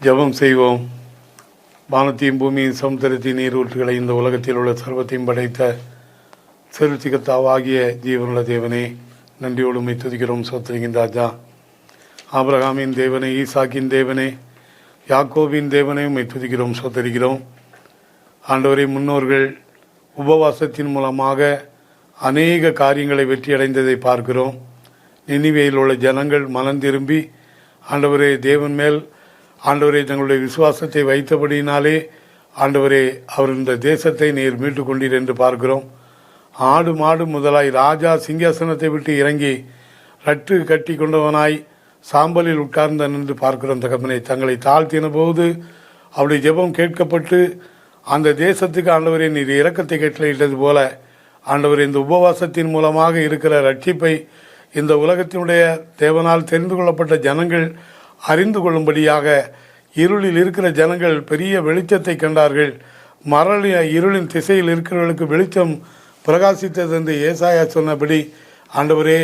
ஜெபம் செய்வோம். வானத்தையும் பூமியின் சமுத்திரத்தின் நீரூற்றுகளை இந்த உலகத்தில் உள்ள சர்வத்தையும் படைத்த செருச்சிகத்தாவாகிய ஜீவனுள்ள தேவனே, நன்றியோடு உம்மை துதிக்கிறோம், சோத்திரிக்கின்ற ராஜா. ஆபிரகாமின் தேவனே, ஈசாக்கின் தேவனே, யாக்கோபின் தேவனே, உம்மை துதிக்கிறோம், சோத்தரிக்கிறோம். ஆண்டவரை, முன்னோர்கள் உபவாசத்தின் மூலமாக அநேக காரியங்களை வெற்றியடைந்ததை பார்க்கிறோம். நினிவேயில் உள்ள ஜனங்கள் மனம் திரும்பி ஆண்டவரே தேவன் மேல் ஆண்டவரே தங்களுடைய விசுவாசத்தை வைத்தபடியினாலே ஆண்டவரே அவர் இந்த தேசத்தை நீர் மீட்டு கொண்டீர் என்று பார்க்கிறோம். ஆடு மாடு முதலாய் ராஜா சிங்காசனத்தை விட்டு இறங்கி ரட்டு கட்டி கொண்டவனாய் சாம்பலில் உட்கார்ந்தான் என்று பார்க்கிறோம். தகப்பனை, தங்களை தாழ்த்தின போது அவருடைய ஜெபம் கேட்கப்பட்டு அந்த தேசத்துக்கு ஆண்டவரே நீர் இரக்கத்தை கட்டளையிட்டது போல ஆண்டவர் இந்த உபவாசத்தின் மூலமாக இருக்கிற ரட்சிப்பை இந்த உலகத்தினுடைய தேவனால் தெரிந்து கொள்ளப்பட்ட ஜனங்கள் அறிந்து கொள்ளும்படியாக இருளில் இருக்கிற ஜனங்கள் பெரிய வெளிச்சத்தை கண்டார்கள். இருளின் திசையில் இருக்கிறவர்களுக்கு வெளிச்சம் பிரகாசித்தது என்று ஏசாயா சொன்னபடி ஆண்டவரே,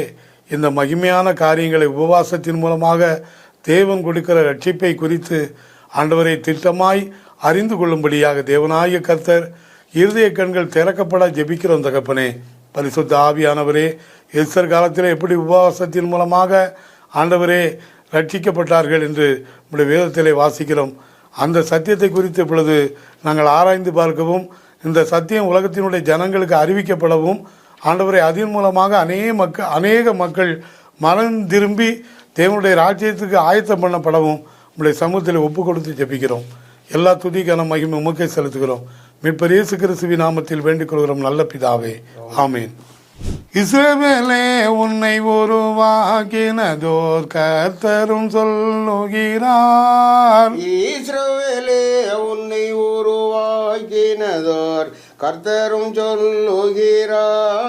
இந்த மகிமையான காரியங்களை உபவாசத்தின் மூலமாக தேவன் கொடுக்கிற ரட்சிப்பை குறித்து ஆண்டவரை திட்டமாய் அறிந்து கொள்ளும்படியாக தேவனாய கர்த்தர் இருதய கண்கள் திறக்கப்பட ஜெபிக்கிறோம். தகப்பனே, பரிசுத்த ஆவியானவரே, எஸ்தர் காலத்தில் எப்படி உபவாசத்தின் மூலமாக ஆண்டவரே ரட்சிக்கப்பட்டார்கள் என்று நம்முடைய வேதத்திலே வாசிக்கிறோம். அந்த சத்தியத்தை குறித்து இப்பொழுது நாங்கள் ஆராய்ந்து பார்க்கவும், இந்த சத்தியம் உலகத்தினுடைய ஜனங்களுக்கு அறிவிக்கப்படவும் ஆண்டவரை அதன் மூலமாக அநேக மக்கள் மனம் திரும்பி தேவனுடைய ராஜ்யத்துக்கு ஆயத்தம் பண்ணப்படவும் நம்முடைய சமூகத்தில் ஒப்பு கொடுத்து ஜெபிக்கிறோம். எல்லா துதிக்கான மகிமை உமக்கே செலுத்துகிறோம். மீட்பர் இயேசு கிறிஸ்துவின் நாமத்தில் வேண்டிக் கொள்கிறோம் நல்ல பிதாவே, ஆமேன். இஸ்ரவேலே, உன்னை உருவாக்கினதோர் கர்த்தரும் சொல்லுகிறார். இஸ்ரவேலே, உன்னை உருவாக்கினதோர் கர்த்தரும் சொல்லுகிறார்.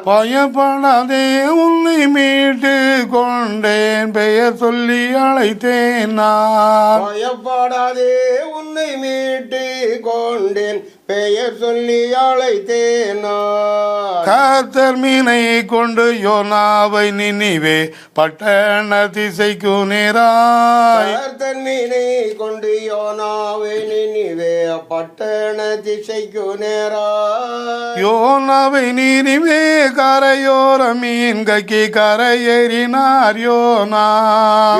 பயப்படாதே, உன்னை மீட்டு கொண்டேன், பெயர் சொல்லி அழைத்தேன் நான். பயப்படாதே, உன்னை மீட்டு கொண்டேன், பெயர் சொல்லி அழைத்தேன் நான். கர்த்தர் மீனை கொண்டு யோனாவை நினிவே பட்டண திசைக்கு நேராய். கர்த்தர் மீனை கொண்டு யோனாவை நினிவே பட்டண திசைக்கு நேராய். யோனாவை நினிவே கரையோர மீன் கக்கி கரையேறினார் யோனா.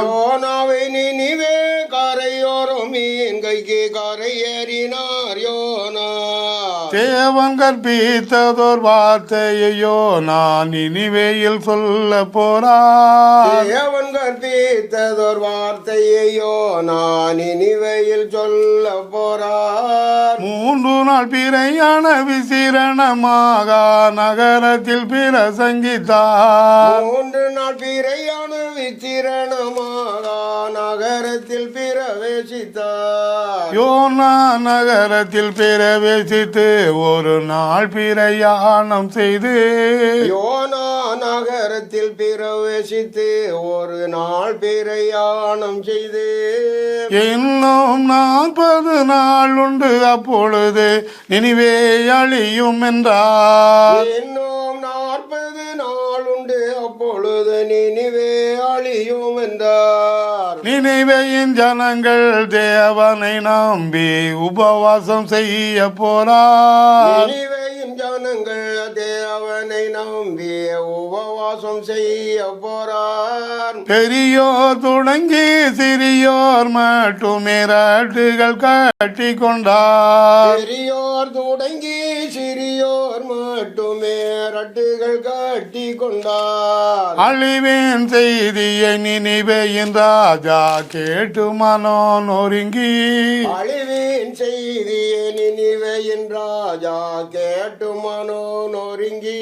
யோனாவை நினிவே கரையோர மீன் கைக்கு கரையேறினார் யோனா. தேவன் கற்பித்ததோர் வார்த்தையோ நான் நினிவேயில் சொல்ல போறார். தேவன் கற்பித்ததோர் வார்த்தையோ நான் நினிவேயில் சொல்ல போறார். 3 நாள் பிறையான விசிரணமாக நகரத்தில் பிரசங்கித்தார். 3 நாள் பிறையான விசிரணமாக நகரத்தில் பிரவேசித்தார். யோனா நகரத்தில் பிரவேசித்து ஒரு நாள் பிரயாணம் செய்து. யோனா நகரத்தில் பிரவேசித்து ஒரு நாள் பிரயாணம் செய்து. இன்னும் 40 நாள் உண்டு, அப்பொழுது நினிவே அழியும் என்றார். இன்னும் 40 நாள் உண்டு, அப்பொழுது நினிவே அழியும் என்றார். நினிவேயின் ஜனங்கள் தேவனை நம்பி உபவாசம் செய்ய போறார். நினிவேயின் ஜனங்கள் தேவனை நம்பி உபவாசம் செய்ய போறார். பெரியோர் தொடங்கி சிறியோர் மட்டுமே ரட்டுகள் கட்டி கொண்டார். பெரியோர் தொடங்கி சிறியோர் மட்டுமே ரட்டுகள் கட்டி கொண்டார். அழிவின் செய்தியை நினிவேயின் ராஜா கேட்டு மனோ நொறுங்கி. அழிவின் செய்தியை நினிவேயின் ராஜா கேட்டு மனோ நொறுங்கி.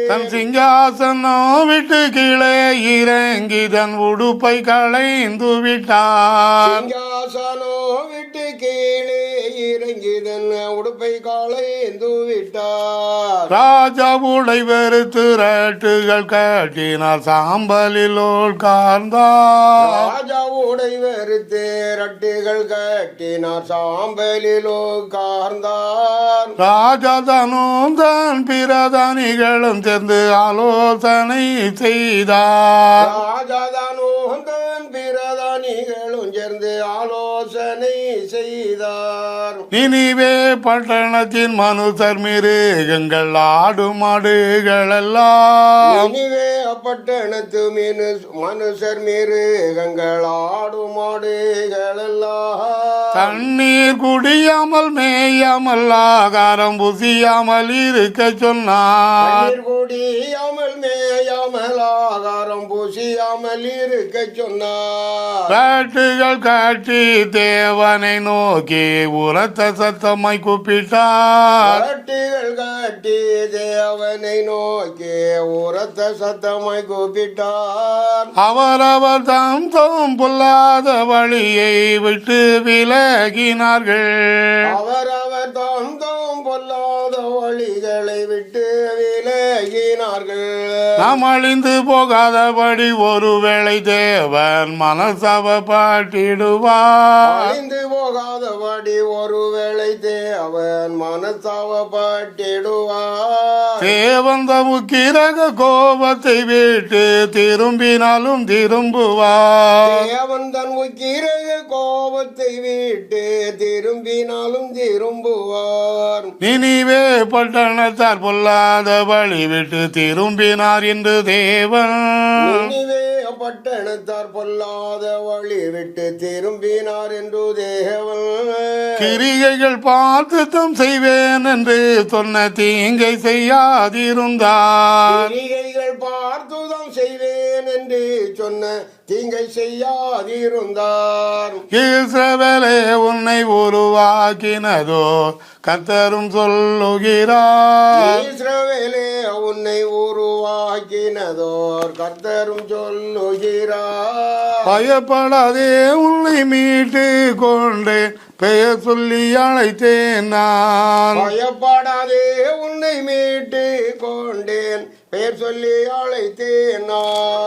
தன் சிங்காசனம் விட்டு கீழே இறங்கி தன் உடுப்பை களைந்து விட்டார். சிங்காசனம் விட்டு கீழே இறங்கி தன் உடுப்பை களைந்து விட்டார். ராஜா உடை வெறுத்து ரட்டுகள் கட்டினார், சாம்பலில் உட்கார்ந்தார். ராஜா உடை வெறுத்து ரட்டுகள் கட்டினார், சாம்பலில் உட்கார்ந்தார். ராஜா தனும் தன் பிரதானிகளும் சேர்ந்து ஆலோசனை செய்தார். ராஜா தனும் தன் பிரதானிகளும் சேர்ந்து ஆலோசனை யோசனை செய்தார். நினிவே பட்டணத்தின் மனுஷர் மிருகங்கள் ஆடு மாடுகள் எல்லாம் நினிவே பட்டணத்து மனுஷர் மிருகங்கள் ஆடு மாடுகள் எல்லாம் தண்ணீர் குடியாமல் மேயாமல் ஆகாரம் புசியாமல் இருக்க சொன்னார். தண்ணீர் குடியாமல் மேயாமல் ஆகாரம் பூசியாமல் இருக்க சொன்னார். காட்டுகள் காட்டி தேவனை நோக்கி உரத்த சத்தமாய் கூப்பிட்டார். காட்டுகள் காட்டி தேவனை நோக்கி உரத்த சத்தமாய் கூப்பிட்டார். அவரவர் தாம் பொல்லாத வழியை விட்டு விலகினார்கள். அவரவர் தாம் பொல்லாத வழிகளை விட்டு விலகினார்கள். நாம் அழிந்து போகாதபடி ஒருவேளை தேவன் மனசாவப்பட்டிடுவார். அழிந்து போகாதபடி ஒருவேளை தேவன் மனசாவப்பட்டிடுவார். தேவன் தமுக்கிரக கோபத்தை விட்டு திரும்பினாலும் திரும்புவார். தேவன் தன் உக்கிரக கோபத்தை விட்டு திரும்பினாலும் திரும்புவார். நினிவே பட்டணத்தார் பொல்லாத வழி விட்டு திரும்பினார் என்று தேவன் நினிவே பட்டணத்தார் பொல்லாத வழி விட்டு திரும்பினார் என்று தேவன் கிரிகைகள் பார்த்தும் செய்வேன் என்று சொன்ன தீங்கை செய்யாதிருந்தார். கிரிகைகள் பார்த்துதான் செய்வேன் என்று சொன்ன தீங்கை செய்யாதிருந்தார். இஸ்ரவேலே உன்னை உருவாக்கினதோ கர்த்தரும் சொல்லுகிறார். இஸ்ரவேலே உன்னை உருவாக்கினதோர் கர்த்தரும் சொல்லுகிறார். பயப்படாதே உன்னை மீட்டு கொண்டேன் பெயர் சொல்லி அழைத்தேன் நான். பயப்படாதே உன்னை மீட்டு கொண்டேன் பெயர் சொல்லி அழைத்தேன் நான்.